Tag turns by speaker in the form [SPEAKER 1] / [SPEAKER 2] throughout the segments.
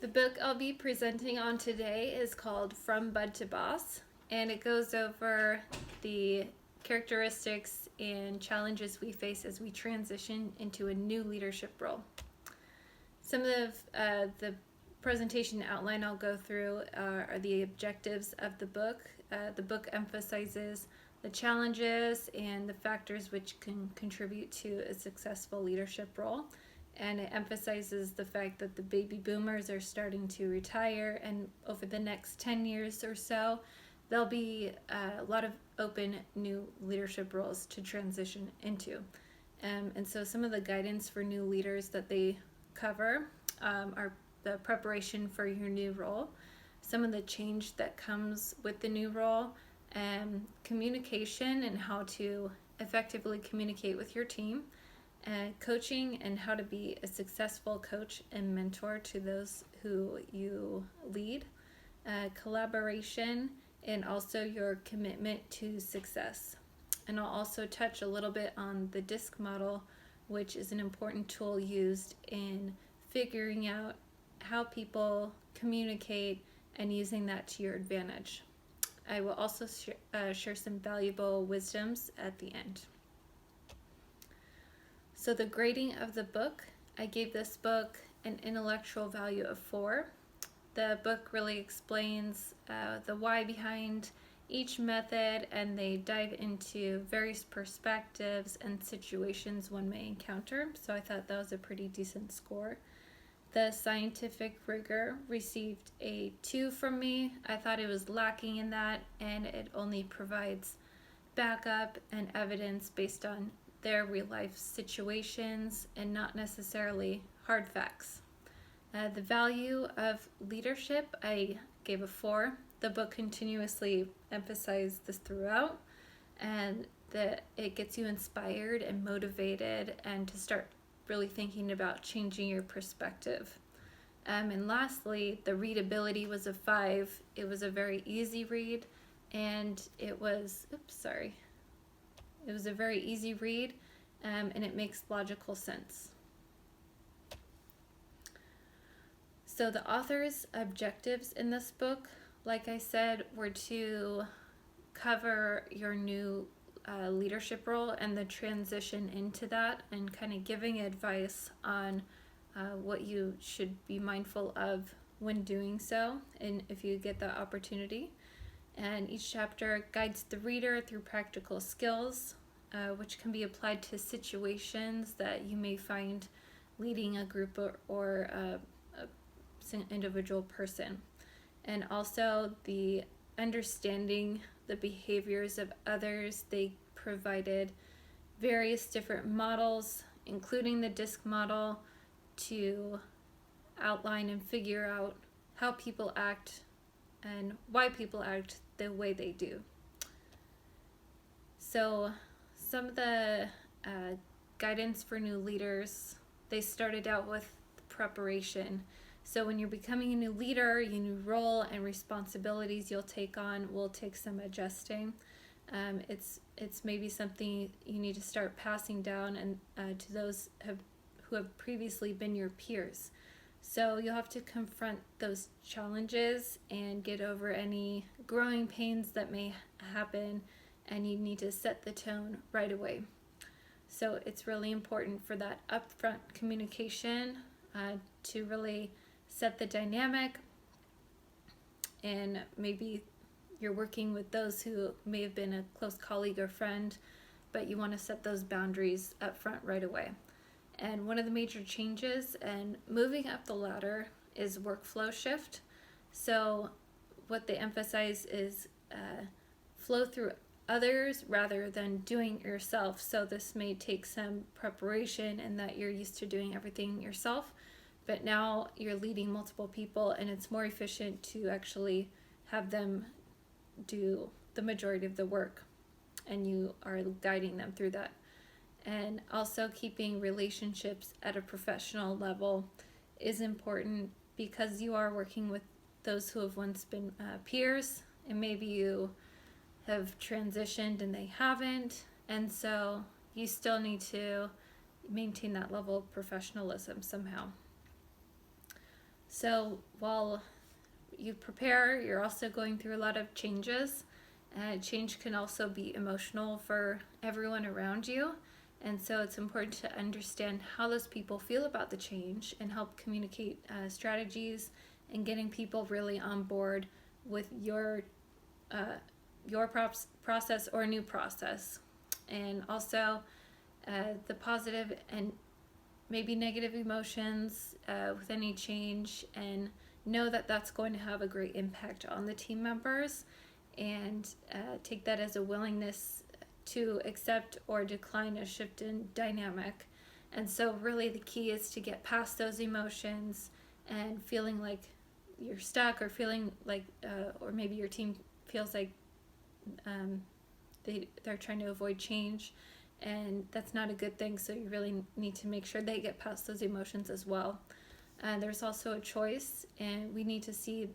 [SPEAKER 1] The book I'll be presenting on today is called From Bud to Boss, and it goes over the characteristics and challenges we face as we transition into a new leadership role. Some of the presentation outline I'll go through are the objectives of the book. The book emphasizes the challenges and the factors which can contribute to a successful leadership role. And it emphasizes the fact that the baby boomers are starting to retire, and over the next 10 years or so, there'll be a lot of open new leadership roles to transition into. And so some of the guidance for new leaders that they cover are the preparation for your new role, some of the change that comes with the new role, communication and how to effectively communicate with your team, coaching and how to be a successful coach and mentor to those who you lead, collaboration, and also your commitment to success. And I'll also touch a little bit on the DISC model, which is an important tool used in figuring out how people communicate and using that to your advantage. I will also share some valuable wisdoms at the end. So the grading of the book, I gave this book an intellectual value of 4. The book really explains the why behind each method, and they dive into various perspectives and situations one may encounter. So I thought that was a pretty decent score. The scientific rigor received a 2 from me. I thought it was lacking in that, and it only provides backup and evidence based on their real life situations and not necessarily hard facts. The value of leadership, I gave a 4. The book continuously emphasized this throughout, and that it gets you inspired and motivated and to start really thinking about changing your perspective. And lastly, the readability was a 5. It was a very easy read, and it was a very easy read, and it makes logical sense. So the author's objectives in this book, like I said, were to cover your new leadership role and the transition into that, and kind of giving advice on what you should be mindful of when doing so, and if you get the opportunity. And each chapter guides the reader through practical skills, which can be applied to situations that you may find leading a group or a individual person. And also the understanding the behaviors of others. They provided various different models, including the DISC model, to outline and figure out how people act and why people act the way they do. So some of the guidance for new leaders, they started out with preparation. So when you're becoming a new leader, your new role and responsibilities you'll take on will take some adjusting. It's maybe something you need to start passing down and to those who have previously been your peers. So you'll have to confront those challenges and get over any growing pains that may happen, and you need to set the tone right away. So it's really important for that upfront communication to really set the dynamic, and maybe you're working with those who may have been a close colleague or friend, but you want to set those boundaries up front right away. And one of the major changes and moving up the ladder is workflow shift. So what they emphasize is flow through others rather than doing it yourself. So this may take some preparation in that you're used to doing everything yourself, but now you're leading multiple people, and it's more efficient to actually have them do the majority of the work, and you are guiding them through that. And also keeping relationships at a professional level is important, because you are working with those who have once been peers, and maybe you have transitioned and they haven't, and so you still need to maintain that level of professionalism somehow. So while you prepare, you're also going through a lot of changes. Change can also be emotional for everyone around you. And so it's important to understand how those people feel about the change and help communicate strategies and getting people really on board with your process or new process. And also the positive and maybe negative emotions with any change, and know that that's going to have a great impact on the team members, and take that as a willingness to accept or decline a shift in dynamic. And so really the key is to get past those emotions and feeling like you're stuck, or feeling like or maybe your team feels like they're trying to avoid change, and that's not a good thing. So you really need to make sure they get past those emotions as well. There's also a choice, and we need to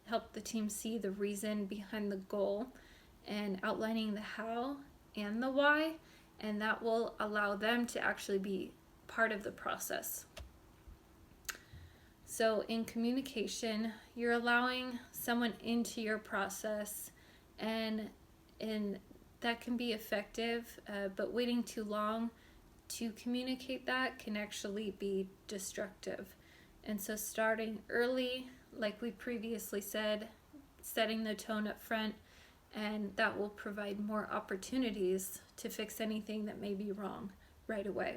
[SPEAKER 1] help the team see the reason behind the goal and outlining the how and the why, and that will allow them to actually be part of the process. So in communication, you're allowing someone into your process, and that can be effective, but waiting too long to communicate that can actually be destructive. And so starting early, like we previously said, setting the tone up front, and that will provide more opportunities to fix anything that may be wrong right away.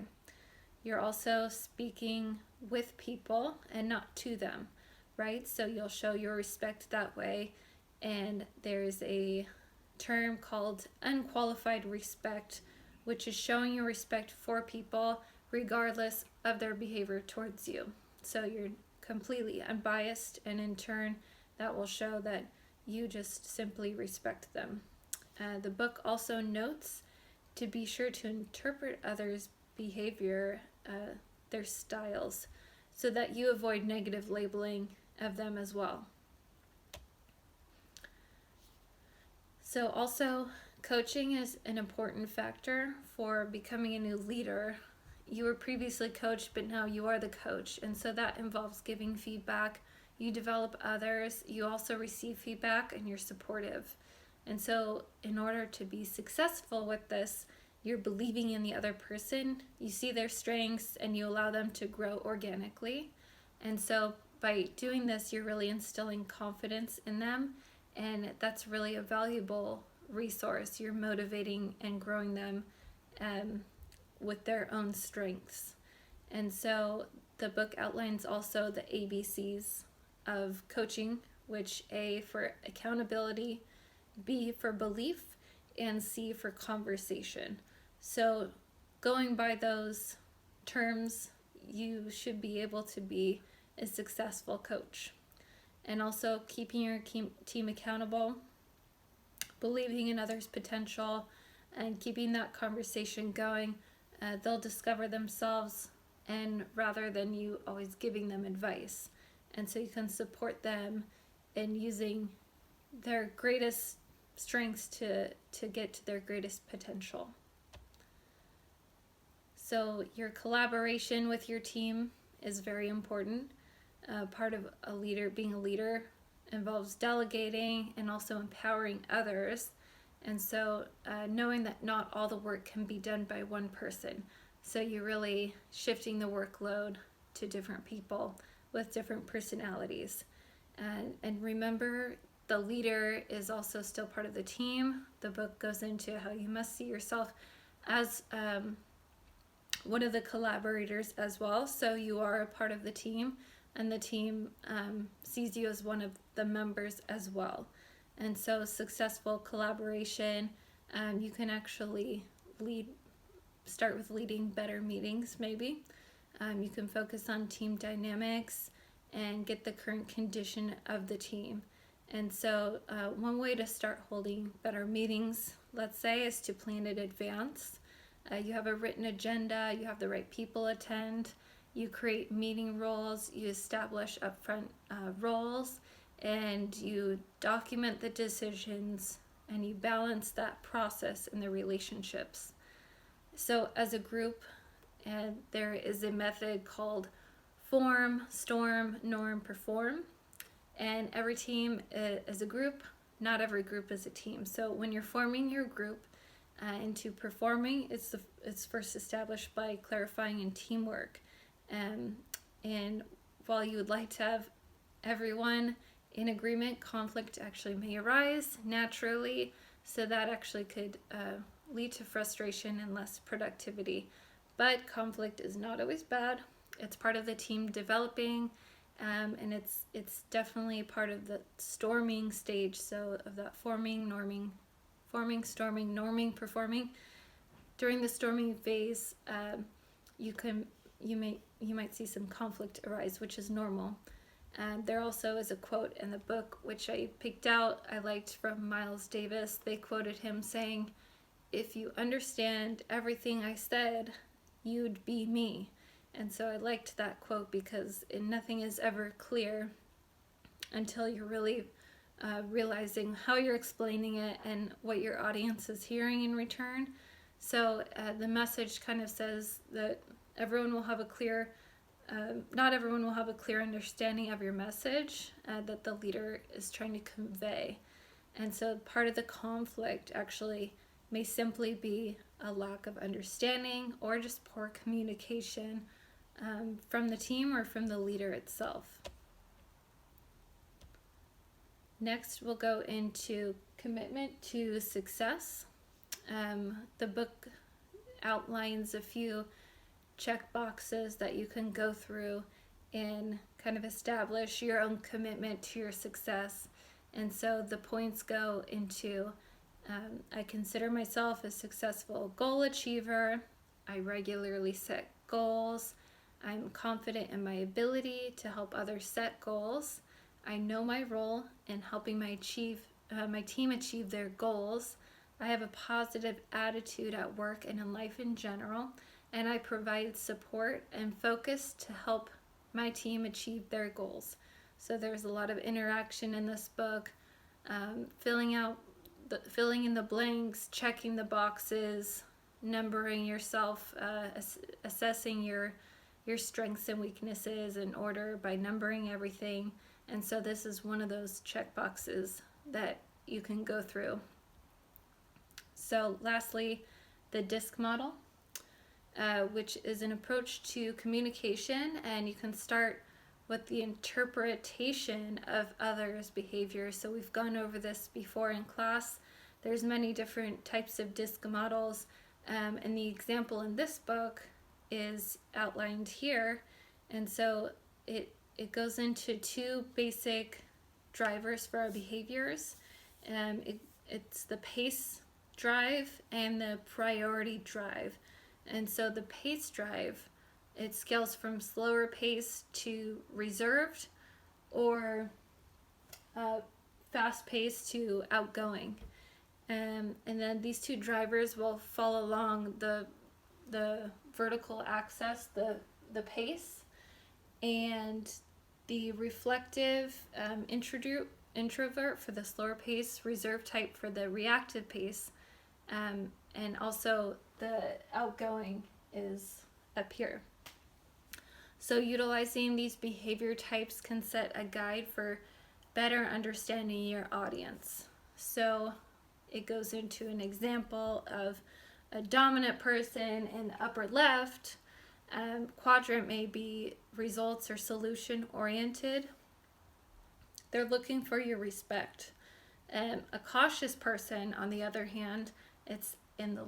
[SPEAKER 1] You're also speaking with people and not to them, right? So you'll show your respect that way. And there's a term called unqualified respect, which is showing your respect for people regardless of their behavior towards you. So you're completely unbiased, and in turn, that will show that you just simply respect them. The book also notes to be sure to interpret others' behavior, their styles, so that you avoid negative labeling of them as well. So also, coaching is an important factor for becoming a new leader. You were previously coached, but now you are the coach. And so that involves giving feedback. You develop others. You also receive feedback, and you're supportive. And so in order to be successful with this, you're believing in the other person. You see their strengths, and you allow them to grow organically. And so by doing this, you're really instilling confidence in them. And that's really a valuable resource. You're motivating and growing them with their own strengths. And so the book outlines also the ABCs of coaching, which A for accountability, B for belief, and C for conversation. So going by those terms, you should be able to be a successful coach. And also keeping your team accountable, believing in others' potential, and keeping that conversation going. They'll discover themselves, and rather than you always giving them advice. And so you can support them in using their greatest strengths to get to their greatest potential. So your collaboration with your team is very important. Part of being a leader involves delegating and also empowering others. And so knowing that not all the work can be done by one person. So you're really shifting the workload to different people with different personalities. And remember, the leader is also still part of the team. The book goes into how you must see yourself as one of the collaborators as well. So you are a part of the team, and the team sees you as one of the members as well. And so successful collaboration, you can actually start with leading better meetings maybe. You can focus on team dynamics and get the current condition of the team. And so one way to start holding better meetings, let's say, is to plan in advance. You have a written agenda, you have the right people attend, you create meeting roles, you establish upfront roles, and you document the decisions, and you balance that process in the relationships. So as a group, there is a method called form, storm, norm, perform. And every team is a group, not every group is a team. So when you're forming your group into performing, it's first established by clarifying in teamwork. And while you would like to have everyone in agreement, conflict actually may arise naturally, so that actually could lead to frustration and less productivity. But conflict is not always bad. It's part of the team developing, and it's definitely part of the storming stage. So of that forming, storming, norming, performing. During the storming phase, you might see some conflict arise, which is normal. There also is a quote in the book which I picked out. I liked from Miles Davis. They quoted him saying, "If you understand everything I said, you'd be me." And so I liked that quote because nothing is ever clear until you're really realizing how you're explaining it and what your audience is hearing in return. So the message kind of says that everyone will have a clear not everyone will have a clear understanding of your message that the leader is trying to convey. And so part of the conflict actually may simply be a lack of understanding or just poor communication from the team or from the leader itself. Next, we'll go into commitment to success. The book outlines a few check boxes that you can go through and kind of establish your own commitment to your success. And so the points go into I consider myself a successful goal achiever. I regularly set goals. I'm confident in my ability to help others set goals. I know my role in helping my team achieve their goals. I have a positive attitude at work and in life in general, and I provide support and focus to help my team achieve their goals. So there's a lot of interaction in this book, filling in the blanks, checking the boxes, numbering yourself, assessing your strengths and weaknesses in order by numbering everything. And so this is one of those check boxes that you can go through. So lastly, the DISC model, which is an approach to communication, and you can start with the interpretation of others' behavior. So we've gone over this before in class. There's many different types of DISC models, and the example in this book is outlined here. And so it goes into two basic drivers for our behaviors. It's the pace drive and the priority drive. And so the pace drive, it scales from slower pace to reserved, or fast pace to outgoing. And then these two drivers will follow along the vertical axis, the pace, and the reflective introvert for the slower pace, reserve type for the reactive pace, and also the outgoing is up here. So utilizing these behavior types can set a guide for better understanding your audience. So it goes into an example of a dominant person in the upper left. Quadrant may be results or solution oriented. They're looking for your respect. A cautious person, on the other hand, it's in the